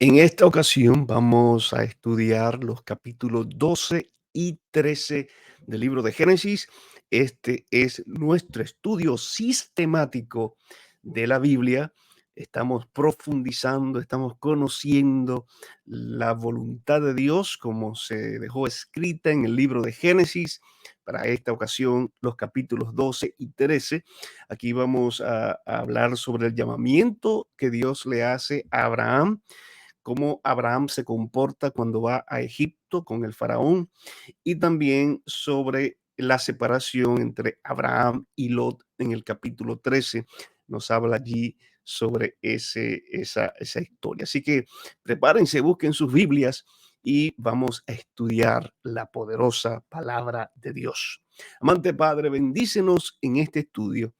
En esta ocasión vamos a estudiar los capítulos 12 y 13 del libro de Génesis. Este es nuestro estudio sistemático de la Biblia. Estamos profundizando, estamos conociendo la voluntad de Dios como se dejó escrita en el libro de Génesis. Para esta ocasión, los capítulos 12 y 13. Aquí vamos a hablar sobre el llamamiento que Dios le hace a Abraham, cómo Abraham se comporta cuando va a Egipto con el faraón, y también sobre la separación entre Abraham y Lot en el capítulo 13. Nos habla allí sobre esa historia. Así que prepárense, busquen sus Biblias y vamos a estudiar la poderosa palabra de Dios. Amante Padre, bendícenos en este estudio,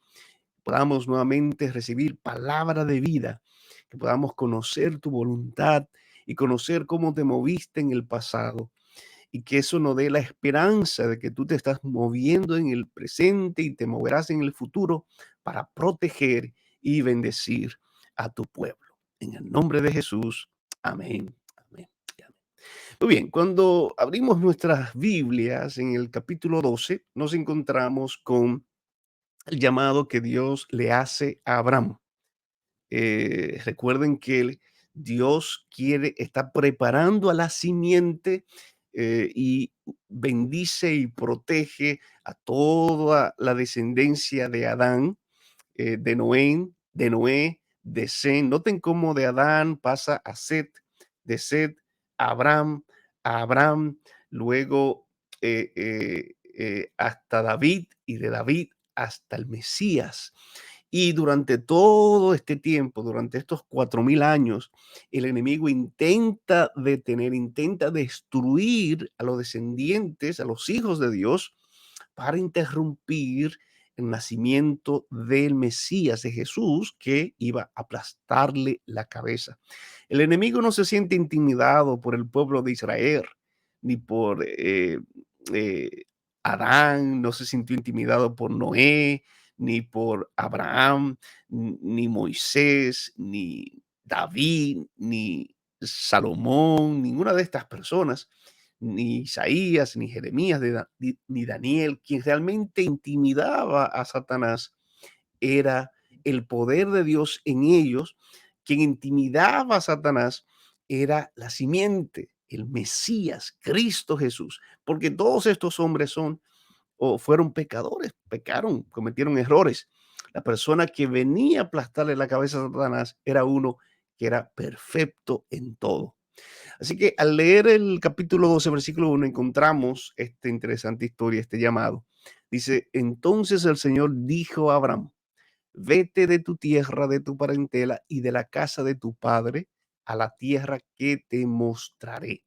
podamos nuevamente recibir palabra de vida, que podamos conocer tu voluntad y conocer cómo te moviste en el pasado, y que eso nos dé la esperanza de que tú te estás moviendo en el presente y te moverás en el futuro para proteger y bendecir a tu pueblo. En el nombre de Jesús. Amén. Amén. Y amén. Muy bien, cuando abrimos nuestras Biblias en el capítulo 12, nos encontramos con el llamado que Dios le hace a Abraham. Recuerden que Dios está preparando a la simiente, y bendice y protege a toda la descendencia de Adán, de Noé, de Sem. Noten cómo de Adán pasa a Set, de Set a Abraham, luego hasta David, y de David hasta el Mesías. Y durante todo este tiempo, durante estos 4000 años, el enemigo intenta detener, intenta destruir a los descendientes, a los hijos de Dios, para interrumpir el nacimiento del Mesías, de Jesús, que iba a aplastarle la cabeza. El enemigo no se siente intimidado por el pueblo de Israel, ni por eh, Adán, no se sintió intimidado por Noé, ni por Abraham, ni Moisés, ni David, ni Salomón, ninguna de estas personas, ni Isaías, ni Jeremías, ni Daniel. Quien realmente intimidaba a Satanás era el poder de Dios en ellos. Quien intimidaba a Satanás era la simiente, el Mesías, Cristo Jesús, porque todos estos hombres son o fueron pecadores, pecaron, cometieron errores. La persona que venía a aplastarle la cabeza a Satanás era uno que era perfecto en todo. Así que al leer el capítulo 12, versículo 1, encontramos esta interesante historia, este llamado. Dice: entonces el Señor dijo a Abraham: vete de tu tierra, de tu parentela y de la casa de tu padre a la tierra que te mostraré.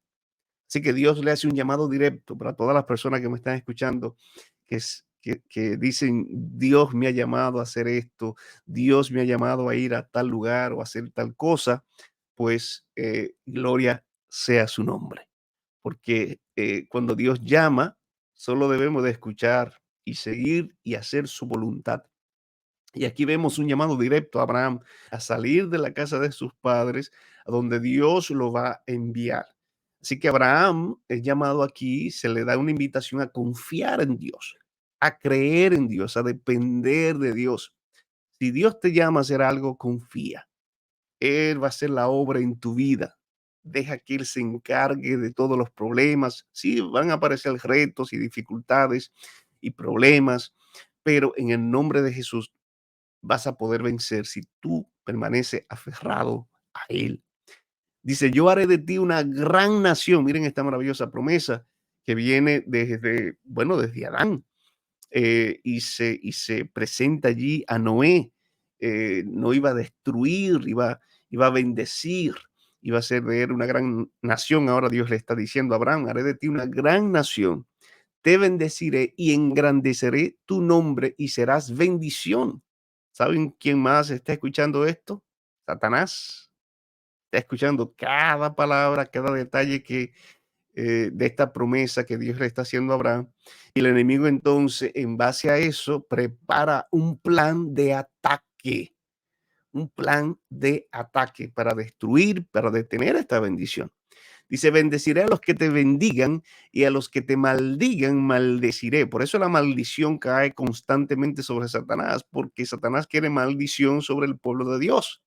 Así que Dios le hace un llamado directo para todas las personas que me están escuchando, que dicen: Dios me ha llamado a hacer esto, Dios me ha llamado a ir a tal lugar o a hacer tal cosa. Pues gloria sea su nombre, porque cuando Dios llama, solo debemos de escuchar y seguir y hacer su voluntad. Y aquí vemos un llamado directo a Abraham a salir de la casa de sus padres, a donde Dios lo va a enviar. Así que Abraham es llamado aquí, se le da una invitación a confiar en Dios, a creer en Dios, a depender de Dios. Si Dios te llama a hacer algo, confía. Él va a hacer la obra en tu vida. Deja que Él se encargue de todos los problemas. Sí, van a aparecer retos y dificultades y problemas, pero en el nombre de Jesús vas a poder vencer si tú permaneces aferrado a Él. Dice: yo haré de ti una gran nación. Miren esta maravillosa promesa que viene desde, bueno, desde Adán, y se presenta allí a Noé. No iba a destruir, iba a bendecir, iba a ser de él una gran nación. Ahora Dios le está diciendo a Abraham: haré de ti una gran nación, te bendeciré y engrandeceré tu nombre y serás bendición. ¿Saben quién más está escuchando esto? Satanás. Está escuchando cada palabra, cada detalle de esta promesa que Dios le está haciendo a Abraham. Y el enemigo entonces, en base a eso, prepara un plan de ataque, un plan de ataque para destruir, para detener esta bendición. Dice, bendeciré a los que te bendigan y a los que te maldigan, maldeciré. Por eso la maldición cae constantemente sobre Satanás, porque Satanás quiere maldición sobre el pueblo de Dios.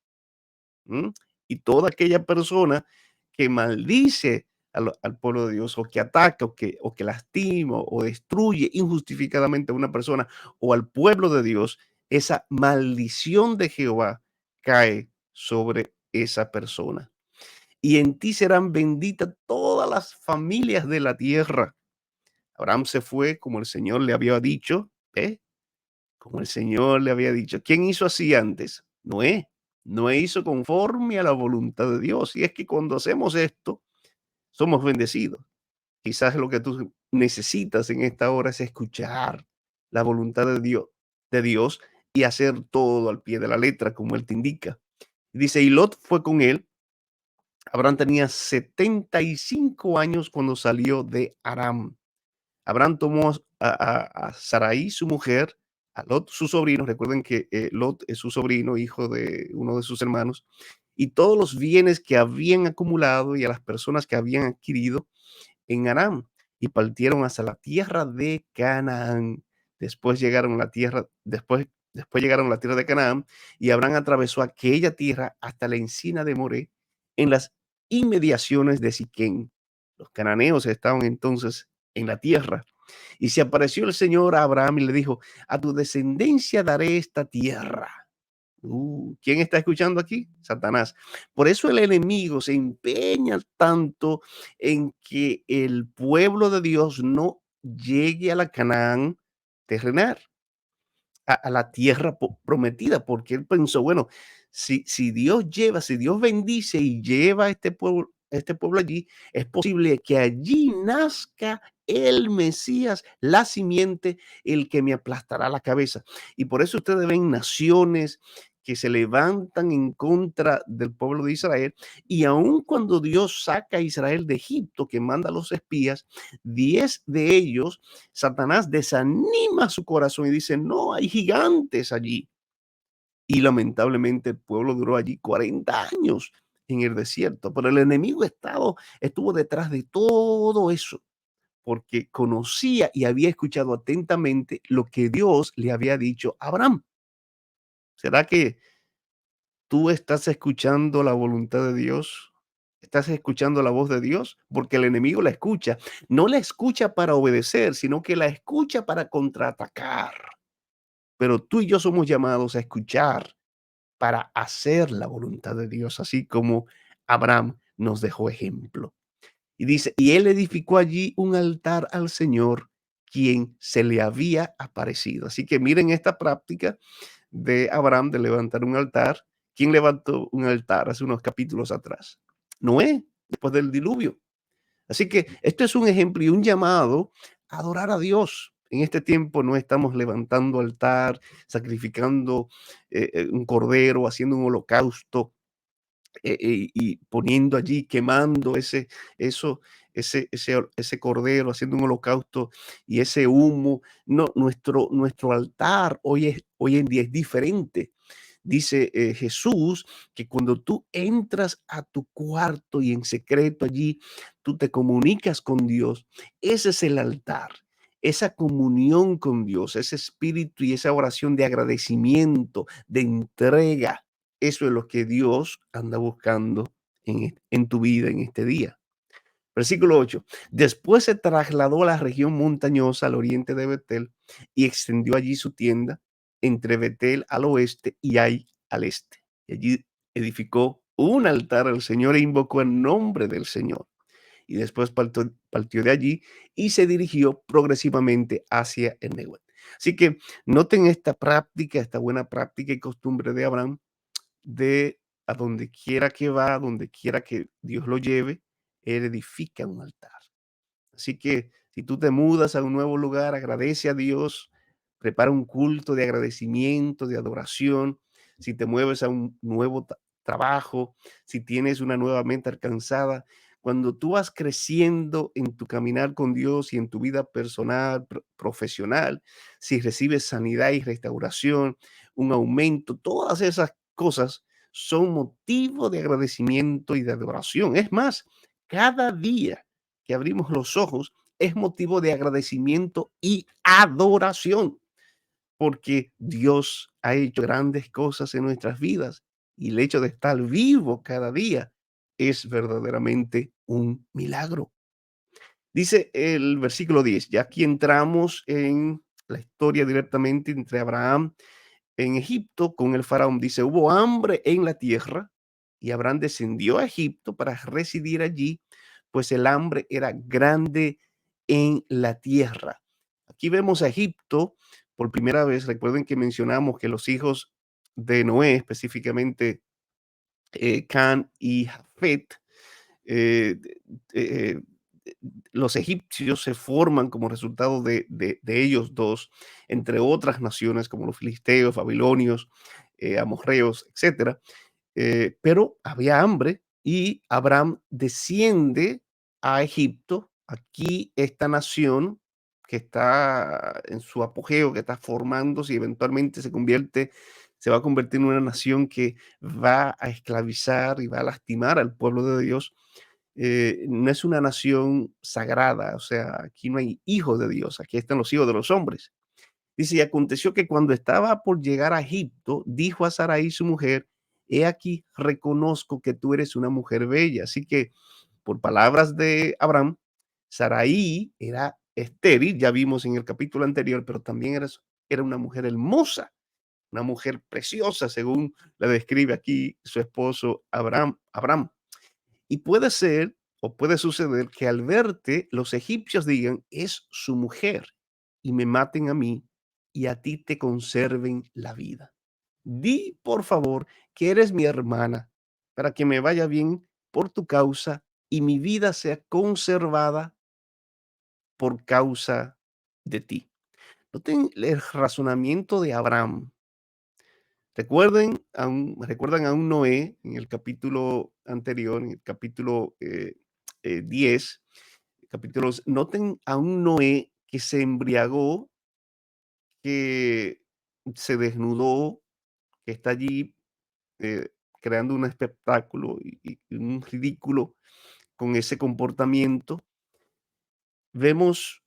¿M? Y toda aquella persona que maldice al pueblo de Dios o que ataca o que lastima o destruye injustificadamente a una persona o al pueblo de Dios, esa maldición de Jehová cae sobre esa persona. Y en ti serán benditas todas las familias de la tierra. Abraham se fue como el Señor le había dicho, ¿eh? Como el Señor le había dicho. ¿Quién hizo así antes? Noé. Noé hizo conforme a la voluntad de Dios. Y es que cuando hacemos esto, somos bendecidos. Quizás lo que tú necesitas en esta hora es escuchar la voluntad de Dios y hacer todo al pie de la letra, como Él te indica. Dice, y Lot fue con él. Abraham tenía 75 años cuando salió de Aram. Abraham tomó a Sarai, su mujer, a Lot, su sobrino. Recuerden que Lot es su sobrino, hijo de uno de sus hermanos, y todos los bienes que habían acumulado y a las personas que habían adquirido en Aram y partieron hacia la tierra de Canaán. Después llegaron a la tierra de Canaán y Abraham atravesó aquella tierra hasta la encina de Moré en las inmediaciones de Siquén. Los cananeos estaban entonces en la tierra y se apareció el Señor a Abraham y le dijo, a tu descendencia daré esta tierra. ¿Quién está escuchando aquí? Satanás. Por eso el enemigo se empeña tanto en que el pueblo de Dios no llegue a la Canaán terrenal, a la tierra prometida, porque él pensó, bueno, si Dios lleva, si Dios bendice y lleva a este pueblo allí, es posible que allí nazca el Mesías, la simiente, el que me aplastará la cabeza. Y por eso ustedes ven naciones que se levantan en contra del pueblo de Israel, y aun cuando Dios saca a Israel de Egipto, que manda a los espías, 10 de ellos Satanás desanima su corazón y dice, no, hay gigantes allí. Y lamentablemente el pueblo duró allí 40 años en el desierto, pero el enemigo estuvo detrás de todo eso, porque conocía y había escuchado atentamente lo que Dios le había dicho a Abraham. ¿Será que tú estás escuchando la voluntad de Dios? ¿Estás escuchando la voz de Dios? Porque el enemigo la escucha. No la escucha para obedecer, sino que la escucha para contraatacar. Pero tú y yo somos llamados a escuchar para hacer la voluntad de Dios, así como Abraham nos dejó ejemplo. Y dice, y él edificó allí un altar al Señor, quien se le había aparecido. Así que miren esta práctica de Abraham de levantar un altar. ¿Quién levantó un altar hace unos capítulos atrás? Noé, después del diluvio. Así que esto es un ejemplo y un llamado a adorar a Dios. En este tiempo no estamos levantando altar, sacrificando un cordero, haciendo un holocausto y poniendo allí, quemando eso, ese cordero, haciendo un holocausto y ese humo. No, nuestro altar hoy en día es diferente. Dice Jesús que cuando tú entras a tu cuarto y en secreto allí, tú te comunicas con Dios. Ese es el altar, esa comunión con Dios, ese espíritu y esa oración de agradecimiento, de entrega. Eso es lo que Dios anda buscando en tu vida en este día. Versículo 8. Después se trasladó a la región montañosa al oriente de Betel y extendió allí su tienda entre Betel al oeste y Ai al este. Y allí edificó un altar al Señor e invocó el nombre del Señor. Y después partió de allí y se dirigió progresivamente hacia el Negev. Así que noten esta práctica, esta buena práctica y costumbre de Abraham de a donde quiera que va, donde quiera que Dios lo lleve, él edifica un altar. Así que si tú te mudas a un nuevo lugar, agradece a Dios, prepara un culto de agradecimiento, de adoración. Si te mueves a un nuevo trabajo, si tienes una nueva meta alcanzada, cuando tú vas creciendo en tu caminar con Dios y en tu vida personal, profesional, si recibes sanidad y restauración, un aumento, todas esas cosas son motivo de agradecimiento y de adoración. Es más, cada día que abrimos los ojos es motivo de agradecimiento y adoración, porque Dios ha hecho grandes cosas en nuestras vidas y el hecho de estar vivo cada día es verdaderamente un milagro. Dice el versículo 10, ya aquí entramos en la historia directamente entre Abraham en Egipto con el faraón. Dice, hubo hambre en la tierra y Abraham descendió a Egipto para residir allí, pues el hambre era grande en la tierra. Aquí vemos a Egipto por primera vez. Recuerden que mencionamos que los hijos de Noé, específicamente Can y Jafet, eh, eh, los egipcios se forman como resultado de ellos dos, entre otras naciones como los filisteos, babilonios, amorreos, etcétera. Pero había hambre y Abraham desciende a Egipto. Aquí esta nación que está en su apogeo, que está formándose y eventualmente se va a convertir en una nación que va a esclavizar y va a lastimar al pueblo de Dios. No es una nación sagrada, o sea, aquí no hay hijos de Dios, aquí están los hijos de los hombres. Dice, y aconteció que cuando estaba por llegar a Egipto, dijo a Sarai su mujer, he aquí, reconozco que tú eres una mujer bella. Así que, por palabras de Abraham, Sarai era estéril, ya vimos en el capítulo anterior, pero también era una mujer hermosa, una mujer preciosa, según la describe aquí su esposo Abraham. Y puede ser o puede suceder que al verte los egipcios digan, es su mujer, y me maten a mí y a ti te conserven la vida. Di, por favor, que eres mi hermana, para que me vaya bien por tu causa y mi vida sea conservada por causa de ti. Noten el razonamiento de Abraham. Recuerdan a un Noé en el capítulo anterior, en el capítulo 10, capítulos, noten a un Noé que se embriagó, que se desnudó, que está allí eh, creando un espectáculo y un ridículo con ese comportamiento. Vemos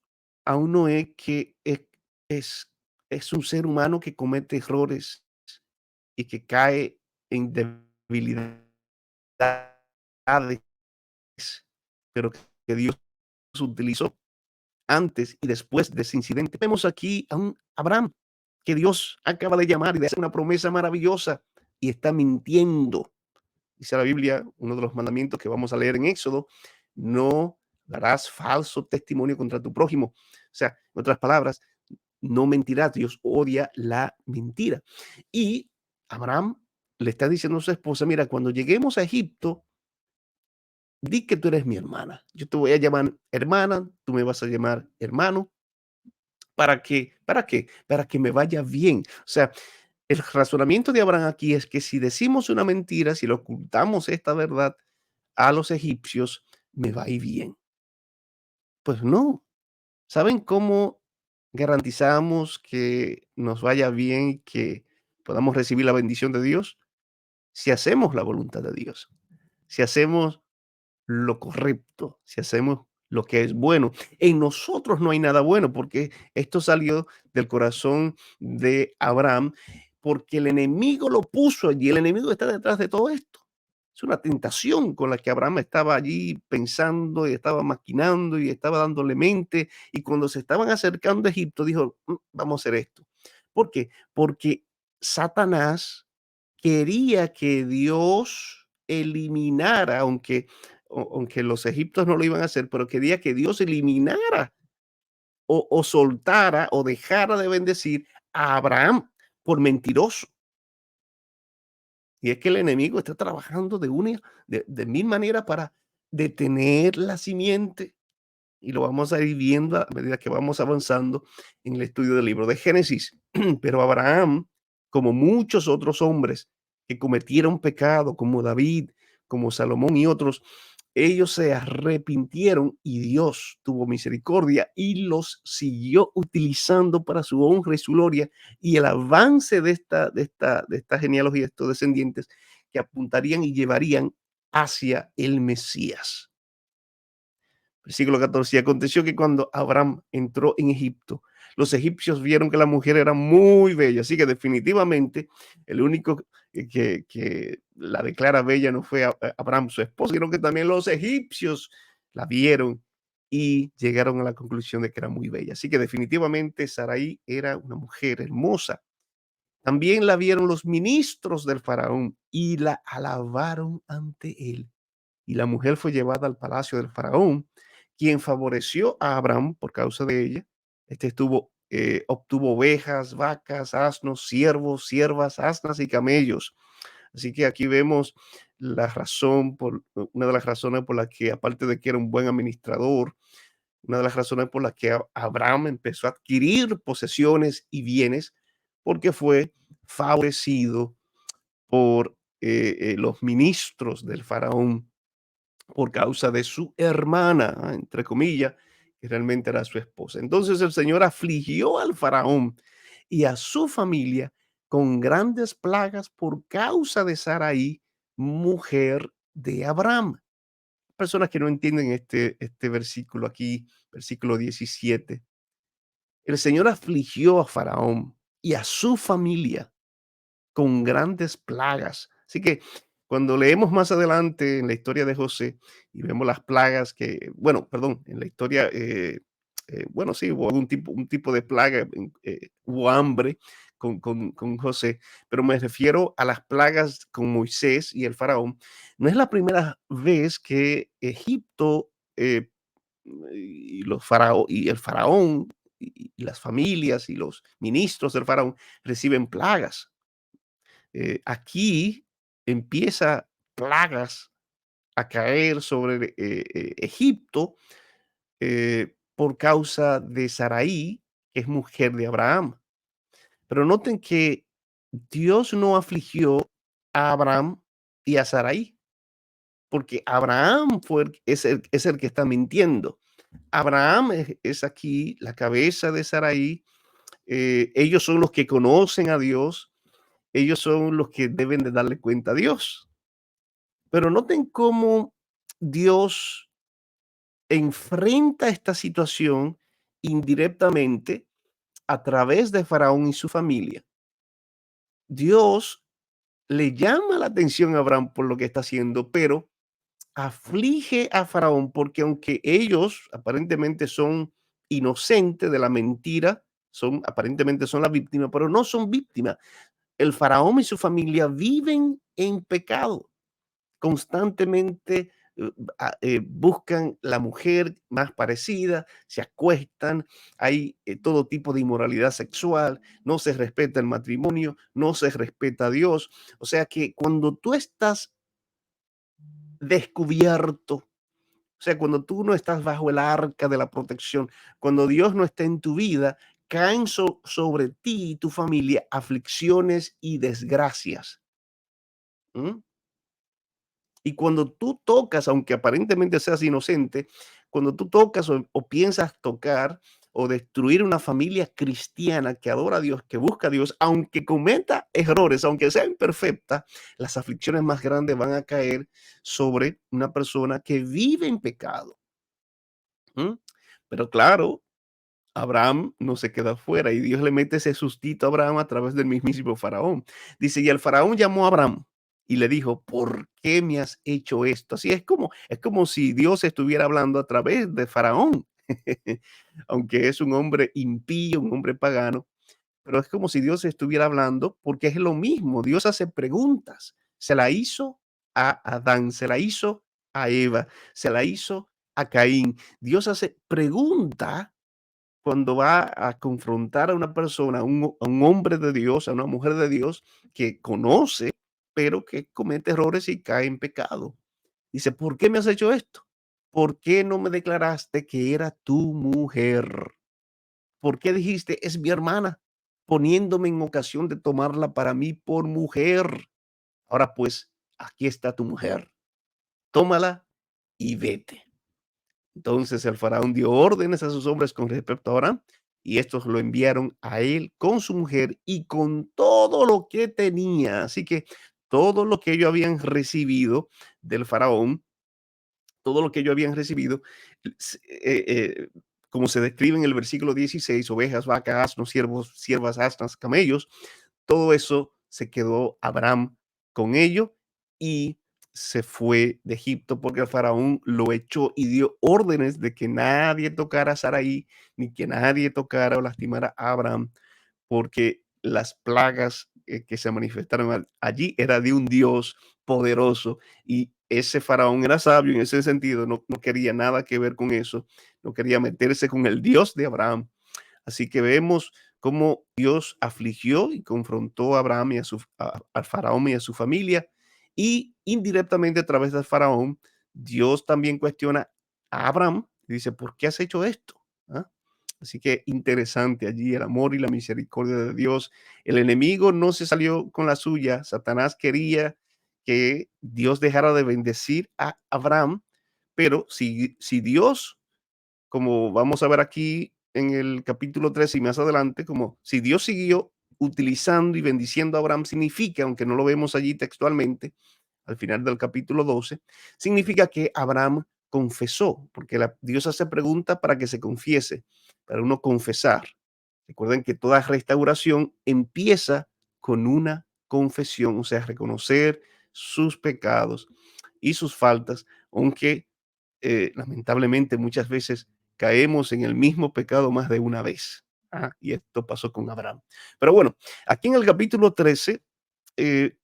a un Noé que es, es un ser humano que comete errores y que cae en debilidades, pero que Dios utilizó antes y después de ese incidente. Vemos aquí a un Abraham que Dios acaba de llamar y de hacer una promesa maravillosa y está mintiendo. Dice la Biblia, uno de los mandamientos que vamos a leer en Éxodo, no darás falso testimonio contra tu prójimo. O sea, en otras palabras, no mentirás. Dios odia la mentira. Y Abraham le está diciendo a su esposa, mira, cuando lleguemos a Egipto, di que tú eres mi hermana. Yo te voy a llamar hermana, tú me vas a llamar hermano. ¿Para qué? ¿Para qué? Para que me vaya bien. O sea, el razonamiento de Abraham aquí es que si decimos una mentira, si le ocultamos esta verdad a los egipcios, me va a ir bien. Pues no. ¿Saben cómo garantizamos que nos vaya bien, que podamos recibir la bendición de Dios? Si hacemos la voluntad de Dios, si hacemos lo correcto, si hacemos lo que es bueno. En nosotros no hay nada bueno, porque esto salió del corazón de Abraham, porque el enemigo lo puso allí, el enemigo está detrás de todo esto. Es una tentación con la que Abraham estaba allí pensando y estaba maquinando y estaba dándole mente. Y cuando se estaban acercando a Egipto, dijo, Vamos a hacer esto". ¿Por qué? Porque Satanás quería que Dios eliminara, aunque los egipcios no lo iban a hacer, pero quería que Dios eliminara o soltara o dejara de bendecir a Abraham por mentiroso. Y es que el enemigo está trabajando de mil maneras para detener la simiente. Y lo vamos a ir viendo a medida que vamos avanzando en el estudio del libro de Génesis. Pero Abraham, como muchos otros hombres que cometieron pecado, como David, como Salomón y otros, ellos se arrepintieron y Dios tuvo misericordia y los siguió utilizando para su honra y su gloria y el avance de esta genealogía, de estos descendientes que apuntarían y llevarían hacia el Mesías. Versículo 14. Y aconteció que cuando Abraham entró en Egipto, los egipcios vieron que la mujer era muy bella. Así que definitivamente el único que la declara bella no fue Abraham, su esposo, sino que también los egipcios la vieron y llegaron a la conclusión de que era muy bella. Así que definitivamente Sarai era una mujer hermosa. También la vieron los ministros del faraón y la alabaron ante él. Y la mujer fue llevada al palacio del faraón, quien favoreció a Abraham por causa de ella. Obtuvo ovejas, vacas, asnos, siervos, siervas, asnas y camellos. Así que aquí vemos una de las razones por las que, aparte de que era un buen administrador, una de las razones por las que Abraham empezó a adquirir posesiones y bienes, porque fue favorecido por los ministros del faraón por causa de su hermana, entre comillas, que realmente era su esposa. Entonces el Señor afligió al faraón y a su familia con grandes plagas por causa de Sarai, mujer de Abraham. Personas que no entienden este versículo aquí, versículo 17. El Señor afligió a Faraón y a su familia con grandes plagas. Así que cuando leemos más adelante en la historia de José y vemos las plagas que, bueno, perdón, en la historia, bueno, sí, hubo un tipo de plaga, hubo hambre con José, pero me refiero a las plagas con Moisés y el faraón. No es la primera vez que Egipto y el faraón y las familias y los ministros del faraón reciben plagas. Aquí empieza plagas a caer sobre Egipto por causa de Sarai, que es mujer de Abraham. Pero noten que Dios no afligió a Abraham y a Sarai, porque Abraham es el que está mintiendo. Abraham es aquí la cabeza de Sarai. Ellos son los que conocen a Dios, ellos son los que deben de darle cuenta a Dios. Pero noten cómo Dios enfrenta esta situación indirectamente a través de Faraón y su familia. Dios le llama la atención a Abraham por lo que está haciendo, pero aflige a Faraón porque aunque ellos aparentemente son inocentes de la mentira, aparentemente son la víctima, pero no son víctimas. El Faraón y su familia viven en pecado constantemente. Buscan la mujer más parecida, se acuestan, hay todo tipo de inmoralidad sexual, no se respeta el matrimonio, no se respeta a Dios. O sea que cuando tú estás descubierto, o sea, cuando tú no estás bajo el arca de la protección, cuando Dios no está en tu vida, caen sobre ti y tu familia aflicciones y desgracias. ¿Mm? Y cuando tú tocas, aunque aparentemente seas inocente, cuando tú tocas o piensas tocar o destruir una familia cristiana que adora a Dios, que busca a Dios, aunque cometa errores, aunque sea imperfecta, las aflicciones más grandes van a caer sobre una persona que vive en pecado. ¿Mm? Pero claro, Abraham no se queda fuera y Dios le mete ese sustito a Abraham a través del mismísimo faraón. Dice, y el faraón llamó a Abraham y le dijo, ¿por qué me has hecho esto? Así es como si Dios estuviera hablando a través de faraón, aunque es un hombre impío, un hombre pagano, pero es como si Dios estuviera hablando porque es lo mismo. Dios hace preguntas. Se la hizo a Adán, se la hizo a Eva, se la hizo a Caín. Dios hace pregunta cuando va a confrontar a una persona, a un hombre de Dios, a una mujer de Dios que conoce, pero que comete errores y cae en pecado. Dice, ¿por qué me has hecho esto? ¿Por qué no me declaraste que era tu mujer? ¿Por qué dijiste, es mi hermana, poniéndome en ocasión de tomarla para mí por mujer? Ahora pues, aquí está tu mujer. Tómala y vete. Entonces el faraón dio órdenes a sus hombres con respecto a Abraham, y estos lo enviaron a él con su mujer y con todo lo que tenía. Así que todo lo que ellos habían recibido del faraón, todo lo que ellos habían recibido, como se describe en el versículo 16, ovejas, vacas, asnos, siervos, siervas, asnas, camellos, todo eso se quedó Abraham con ello y se fue de Egipto porque el faraón lo echó y dio órdenes de que nadie tocara a Sarai, ni que nadie tocara o lastimara a Abraham, porque las plagas que se manifestaron allí era de un Dios poderoso, y ese faraón era sabio en ese sentido, no quería nada que ver con eso, no quería meterse con el Dios de Abraham. Así que vemos cómo Dios afligió y confrontó a Abraham y al faraón y a su familia, y indirectamente a través del faraón, Dios también cuestiona a Abraham y dice, ¿por qué has hecho esto? ¿Ah? Así que interesante allí el amor y la misericordia de Dios. El enemigo no se salió con la suya. Satanás quería que Dios dejara de bendecir a Abraham, pero si Dios, como vamos a ver aquí en el capítulo 3 y más adelante, como si Dios siguió utilizando y bendiciendo a Abraham, significa, aunque no lo vemos allí textualmente, al final del capítulo 12, significa que Abraham confesó, porque Dios hace pregunta para que se confiese, para uno confesar. Recuerden que toda restauración empieza con una confesión, o sea, reconocer sus pecados y sus faltas, aunque lamentablemente muchas veces caemos en el mismo pecado más de una vez. Y esto pasó con Abraham. Pero bueno, aquí en el capítulo 13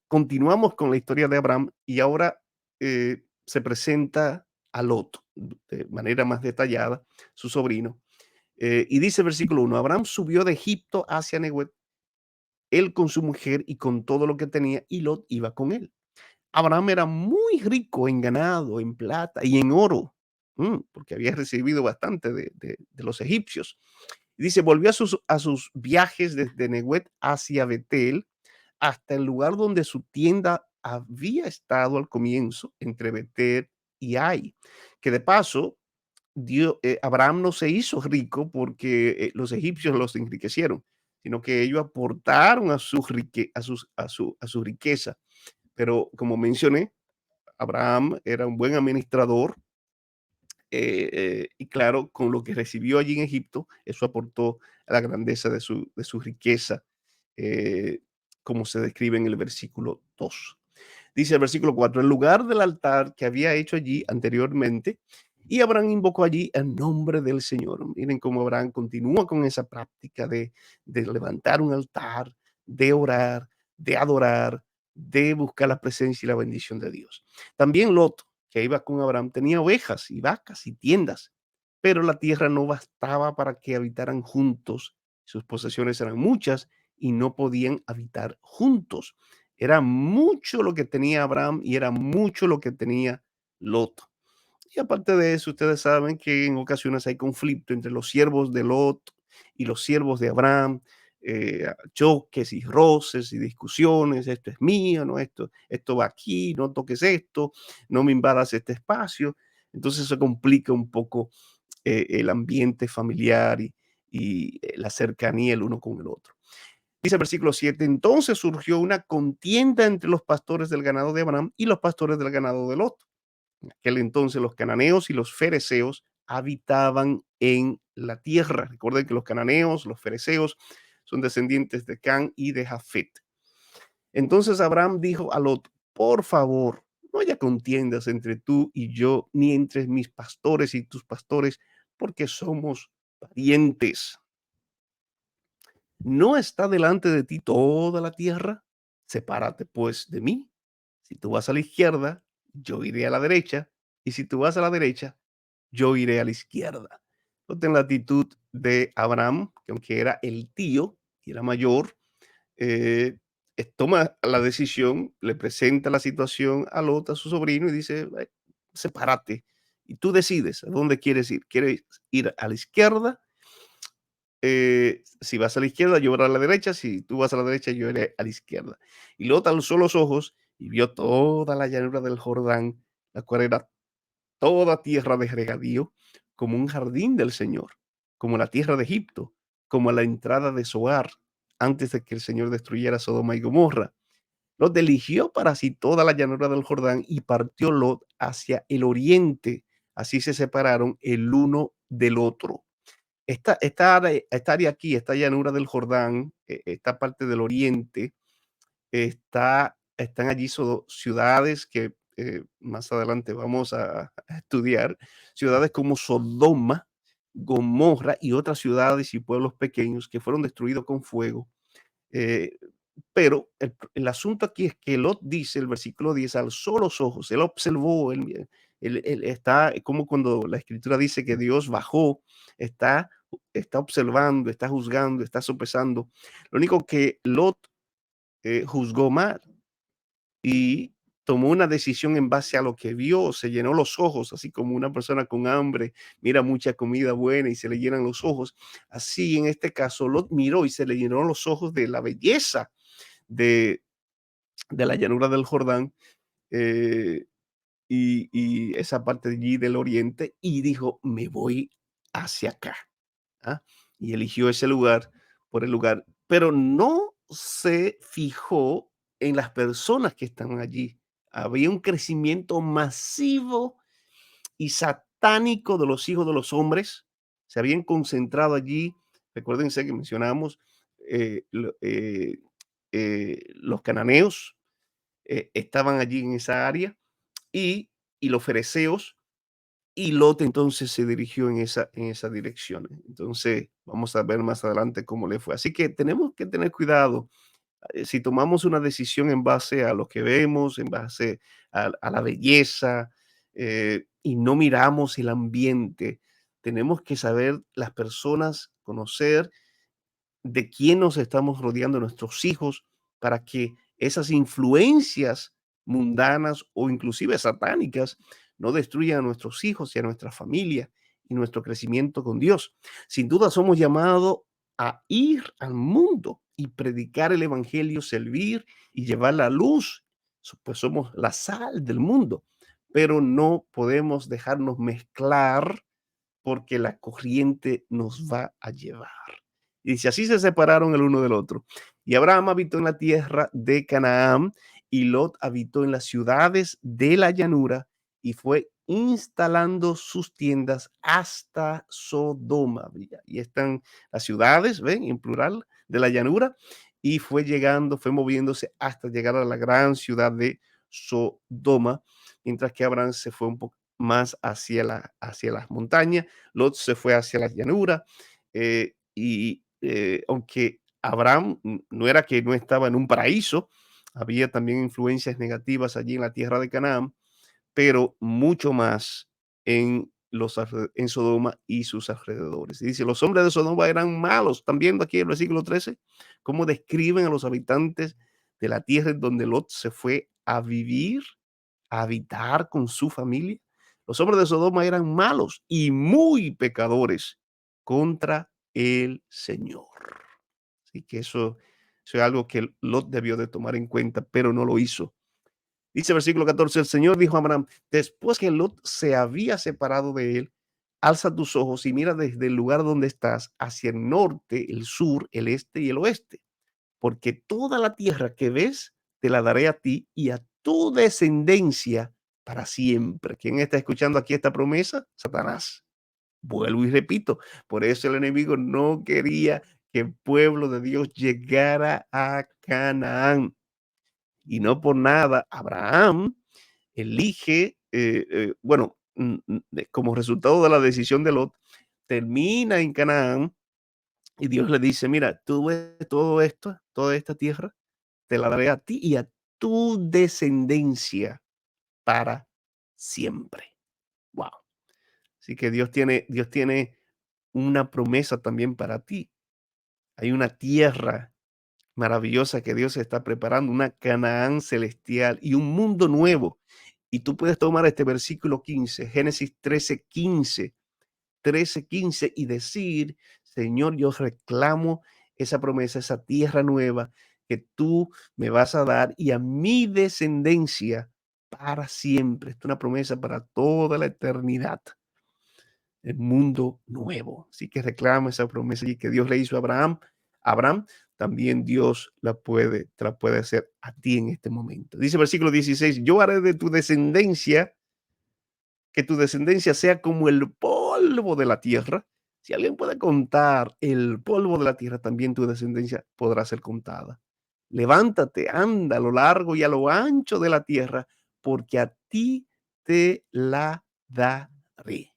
continuamos con la historia de Abraham, y ahora se presenta a Lot de manera más detallada, su sobrino. Y dice el versículo 1, Abraham subió de Egipto hacia Neguet, él con su mujer y con todo lo que tenía, y Lot iba con él. Abraham era muy rico en ganado, en plata y en oro, porque había recibido bastante de los egipcios. Y dice, volvió a sus viajes desde Neguet hacia Betel, hasta el lugar donde su tienda había estado al comienzo, entre Betel y Ai, que de paso, Abraham no se hizo rico porque los egipcios los enriquecieron, sino que ellos aportaron a su riqueza. Pero como mencioné, Abraham era un buen administrador, y claro, con lo que recibió allí en Egipto, eso aportó a la grandeza de su riqueza, eh, como se describe en el versículo 2. Dice el versículo 4, el lugar del altar que había hecho allí anteriormente, y Abraham invocó allí el nombre del Señor. Miren cómo Abraham continúa con esa práctica de levantar un altar, de orar, de adorar, de buscar la presencia y la bendición de Dios. También Lot, que iba con Abraham, tenía ovejas y vacas y tiendas, pero la tierra no bastaba para que habitaran juntos. Sus posesiones eran muchas y no podían habitar juntos. Era mucho lo que tenía Abraham y era mucho lo que tenía Lot. Y aparte de eso, ustedes saben que en ocasiones hay conflicto entre los siervos de Lot y los siervos de Abraham, choques y roces y discusiones, esto es mío, no, esto va aquí, no toques esto, no me invadas este espacio. Entonces se complica un poco el ambiente familiar y la cercanía el uno con el otro. Dice el versículo 7, entonces surgió una contienda entre los pastores del ganado de Abraham y los pastores del ganado de Lot. En aquel entonces los cananeos y los fereceos habitaban en la tierra. Recuerden que los cananeos, los fereceos, son descendientes de Can y de Jafet. Entonces Abraham dijo a Lot, por favor, no haya contiendas entre tú y yo, ni entre mis pastores y tus pastores, porque somos parientes. ¿No está delante de ti toda la tierra? Sepárate pues de mí. Si tú vas a la izquierda, yo iré a la derecha, y si tú vas a la derecha, yo iré a la izquierda. Noten la actitud de Abraham, que aunque era el tío y era mayor, eh, toma la decisión, le presenta la situación a Lot, a su sobrino, y dice, sepárate, y tú decides a dónde quieres ir. ¿Quieres ir a la izquierda? Si vas a la izquierda, yo voy a la derecha, si tú vas a la derecha, yo iré a la izquierda. Y Lot alzó los ojos y vio toda la llanura del Jordán, la cual era toda tierra de regadío, como un jardín del Señor, como la tierra de Egipto, como a la entrada de Zoar, antes de que el Señor destruyera Sodoma y Gomorra. Lot eligió para sí toda la llanura del Jordán y partió Lot hacia el oriente. Así se separaron el uno del otro. Esta área aquí, esta llanura del Jordán, esta parte del oriente, están allí ciudades que más adelante vamos a estudiar, ciudades como Sodoma, Gomorra y otras ciudades y pueblos pequeños que fueron destruidos con fuego. eh, pero el asunto aquí es que Lot dice, el versículo 10, alzó los ojos, él observó, él está como cuando la escritura dice que Dios bajó, está, está observando, está juzgando, está sopesando. Lo único que Lot juzgó mal y tomó una decisión en base a lo que vio, se llenó los ojos, así como una persona con hambre mira mucha comida buena y se le llenan los ojos. Así en este caso, Lot miró y se le llenó los ojos de la belleza de, de la llanura del Jordán, eh, y esa parte de allí del oriente, y dijo, me voy hacia acá. ¿Ah? Y eligió ese lugar por el lugar, pero no se fijó en las personas que estaban allí. Había un crecimiento masivo y satánico de los hijos de los hombres. Se habían concentrado allí. Recuérdense que mencionamos los cananeos estaban allí en esa área y los fereceos, y Lot entonces se dirigió en esa dirección. Entonces, vamos a ver más adelante cómo le fue. Así que tenemos que tener cuidado. Si tomamos una decisión en base a lo que vemos, en base a la belleza, y no miramos el ambiente, tenemos que saber las personas, conocer de quién nos estamos rodeando nuestros hijos para que esas influencias mundanas o inclusive satánicas no destruyan a nuestros hijos y a nuestra familia y nuestro crecimiento con Dios. Sin duda somos llamados a ir al mundo y predicar el evangelio, servir y llevar la luz. Pues somos la sal del mundo, pero no podemos dejarnos mezclar porque la corriente nos va a llevar. Y dice, así se separaron el uno del otro. Y Abraham habitó en la tierra de Canaán y Lot habitó en las ciudades de la llanura y fue instalando sus tiendas hasta Sodoma. Y están las ciudades, ven, en plural, de la llanura, y fue llegando, fue moviéndose hasta llegar a la gran ciudad de Sodoma, mientras que Abraham se fue un poco más hacia las montañas. Lot se fue hacia las llanuras, aunque Abraham no era que no estaba en un paraíso, había también influencias negativas allí en la tierra de Canaán, pero mucho más en Sodoma y sus alrededores. Y dice, los hombres de Sodoma eran malos. ¿Están viendo aquí el versículo 13? Cómo describen a los habitantes de la tierra en donde Lot se fue a vivir, a habitar con su familia. Los hombres de Sodoma eran malos y muy pecadores contra el Señor. Así que eso es algo que Lot debió de tomar en cuenta, pero no lo hizo. Dice versículo 14, el Señor dijo a Abraham, después que Lot se había separado de él, alza tus ojos y mira desde el lugar donde estás hacia el norte, el sur, el este y el oeste, porque toda la tierra que ves te la daré a ti y a tu descendencia para siempre. ¿Quién está escuchando aquí esta promesa? Satanás. Vuelvo y repito, por eso el enemigo no quería que el pueblo de Dios llegara a Canaán. Y no por nada, Abraham elige, como resultado de la decisión de Lot, termina en Canaán y Dios le dice, mira, tú ves todo esto, toda esta tierra, te la daré a ti y a tu descendencia para siempre. Wow. Así que Dios tiene una promesa también para ti. Hay una tierra maravillosa que Dios está preparando, una Canaán celestial y un mundo nuevo. Y tú puedes tomar este versículo 15, Génesis 13:15 y decir, Señor, yo reclamo esa promesa, esa tierra nueva que tú me vas a dar y a mi descendencia para siempre. Esta es una promesa para toda la eternidad. El mundo nuevo. Así que reclama esa promesa y que Dios le hizo a Abraham, también Dios te la puede hacer a ti en este momento. Dice el versículo 16, yo haré de tu descendencia, que tu descendencia sea como el polvo de la tierra. Si alguien puede contar el polvo de la tierra, también tu descendencia podrá ser contada. Levántate, anda a lo largo y a lo ancho de la tierra, porque a ti te la daré.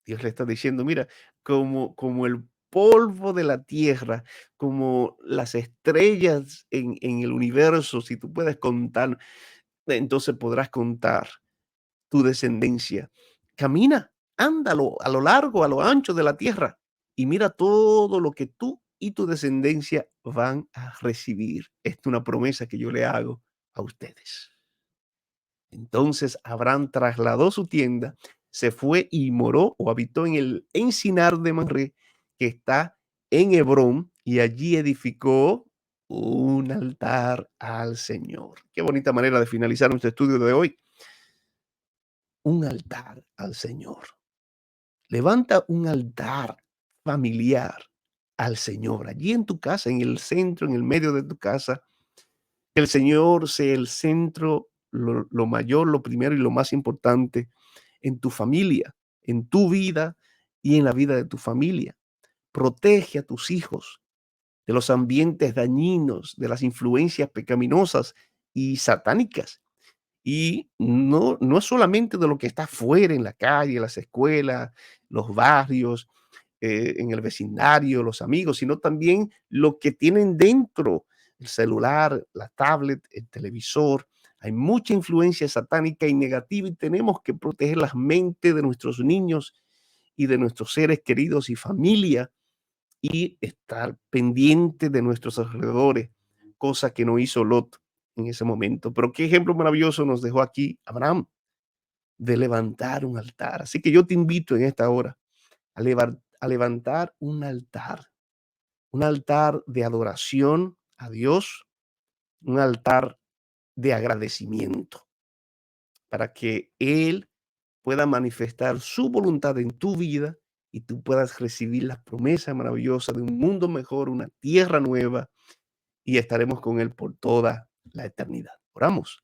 Dios le está diciendo, mira, como el polvo de la tierra, como las estrellas en el universo, si tú puedes contar, entonces podrás contar tu descendencia. Camina, ándalo a lo largo, a lo ancho de la tierra y mira todo lo que tú y tu descendencia van a recibir. Esta es una promesa que yo le hago a ustedes. Entonces Abraham trasladó su tienda, se fue y moró o habitó en el encinar de Mamre, que está en Hebrón, y allí edificó un altar al Señor. Qué bonita manera de finalizar nuestro estudio de hoy. Un altar al Señor. Levanta un altar familiar al Señor, allí en tu casa, en el centro, en el medio de tu casa. Que el Señor sea el centro, lo mayor, lo primero y lo más importante en tu familia, en tu vida y en la vida de tu familia. Protege a tus hijos de los ambientes dañinos, de las influencias pecaminosas y satánicas. Y no es solamente de lo que está afuera, en la calle, en las escuelas, los barrios, en el vecindario, los amigos, sino también lo que tienen dentro, el celular, la tablet, el televisor. Hay mucha influencia satánica y negativa y tenemos que proteger las mentes de nuestros niños y de nuestros seres queridos y familia y estar pendiente de nuestros alrededores, cosa que no hizo Lot en ese momento. Pero qué ejemplo maravilloso nos dejó aquí Abraham de levantar un altar. Así que yo te invito en esta hora a levantar un altar de adoración a Dios, un altar de agradecimiento, para que Él pueda manifestar su voluntad en tu vida y tú puedas recibir las promesas maravillosas de un mundo mejor, una tierra nueva, y estaremos con Él por toda la eternidad. Oramos.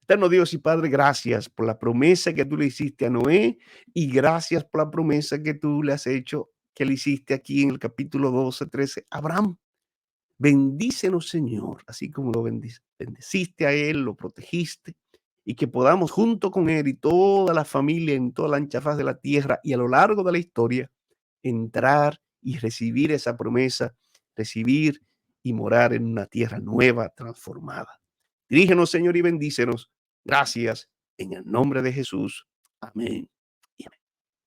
Eterno Dios y Padre, gracias por la promesa que tú le hiciste a Noé y gracias por la promesa que tú le has hecho, que le hiciste aquí en el capítulo 12, 13, Abraham. Bendícenos, Señor, así como lo bendeciste a él, lo protegiste, y que podamos junto con él y toda la familia en toda la ancha faz de la tierra y a lo largo de la historia, entrar y recibir esa promesa, recibir y morar en una tierra nueva, transformada. Dirígenos, Señor, y bendícenos. Gracias, en el nombre de Jesús. Amén.